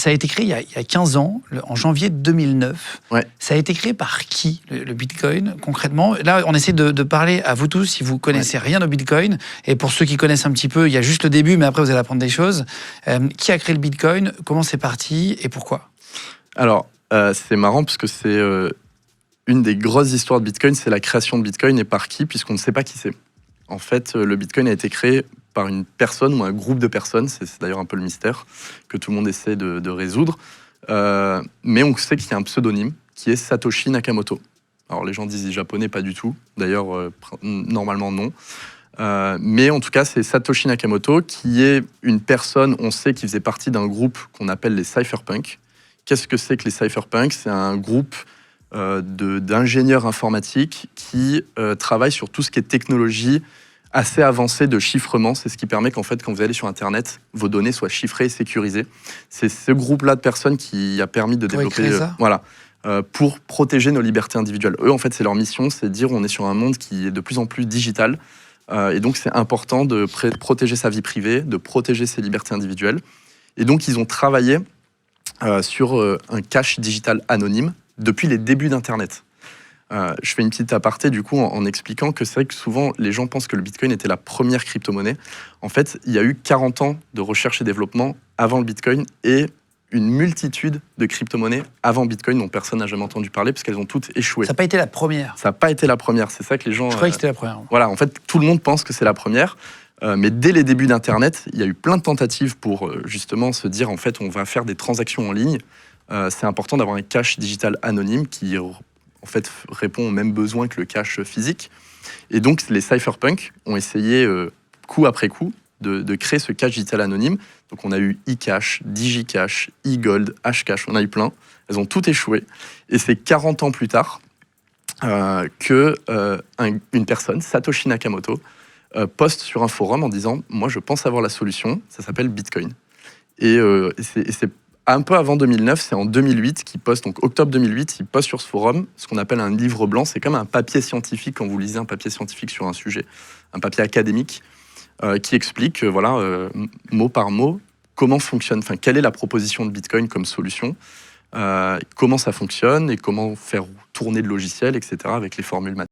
Ça a été créé il y a 15 ans, en janvier 2009. Ouais. Ça a été créé par qui, le Bitcoin, concrètement? Là, on essaie de parler à vous tous, si vous connaissez rien au Bitcoin. Et pour ceux qui connaissent un petit peu, il y a juste le début, mais après, vous allez apprendre des choses. Qui a créé le Bitcoin? Comment c'est parti et pourquoi? Alors, c'est marrant parce que c'est une des grosses histoires de Bitcoin, c'est la création de Bitcoin et par qui, puisqu'on ne sait pas qui c'est. En fait, le Bitcoin a été créé par une personne ou un groupe de personnes, c'est d'ailleurs un peu le mystère que tout le monde essaie de résoudre, mais on sait qu'il y a un pseudonyme qui est Satoshi Nakamoto. Alors les gens disent japonais, pas du tout, d'ailleurs normalement non, mais en tout cas c'est Satoshi Nakamoto qui est une personne, on sait qu'il faisait partie d'un groupe qu'on appelle les cypherpunks. Qu'est-ce que c'est que les cypherpunks? C'est un groupe d'ingénieurs informatiques qui travaillent sur tout ce qui est technologie assez avancée de chiffrement. C'est ce qui permet qu'en fait, quand vous allez sur Internet, vos données soient chiffrées et sécurisées. C'est ce groupe-là de personnes qui a permis de développer... pour protéger nos libertés individuelles. Eux, en fait, c'est leur mission, c'est de dire on est sur un monde qui est de plus en plus digital. Et donc, c'est important de protéger sa vie privée, de protéger ses libertés individuelles. Et donc, ils ont travaillé sur un cash digital anonyme depuis les débuts d'Internet. Je fais une petite aparté du coup en expliquant que c'est vrai que souvent les gens pensent que le Bitcoin était la première crypto-monnaie. En fait, il y a eu 40 ans de recherche et développement avant le Bitcoin et une multitude de crypto-monnaies avant Bitcoin dont personne n'a jamais entendu parler parce qu'elles ont toutes échoué. Ça n'a pas été la première. Ça n'a pas été la première, c'est ça que les gens... Je croyais que c'était la première. Voilà, en fait, tout le monde pense que c'est la première. Mais dès les débuts d'Internet, il y a eu plein de tentatives pour justement se dire en fait on va faire des transactions en ligne. C'est important d'avoir un cash digital anonyme qui en fait répond aux mêmes besoins que le cash physique. Et donc les cypherpunks ont essayé coup après coup de créer ce cash digital anonyme. Donc on a eu eCash, DigiCash, eGold, Hcash, on a eu plein. Elles ont toutes échoué. Et c'est 40 ans plus tard que une personne, Satoshi Nakamoto, poste sur un forum en disant « Moi, je pense avoir la solution, ça s'appelle Bitcoin ». Et c'est un peu avant 2009, c'est en 2008 qu'il poste, donc octobre 2008, il poste sur ce forum ce qu'on appelle un livre blanc. C'est comme un papier scientifique, quand vous lisez un papier scientifique sur un sujet, un papier académique, qui explique, voilà, mot par mot, comment fonctionne, enfin, quelle est la proposition de Bitcoin comme solution, comment ça fonctionne et comment faire tourner le logiciel, etc., avec les formules mathématiques.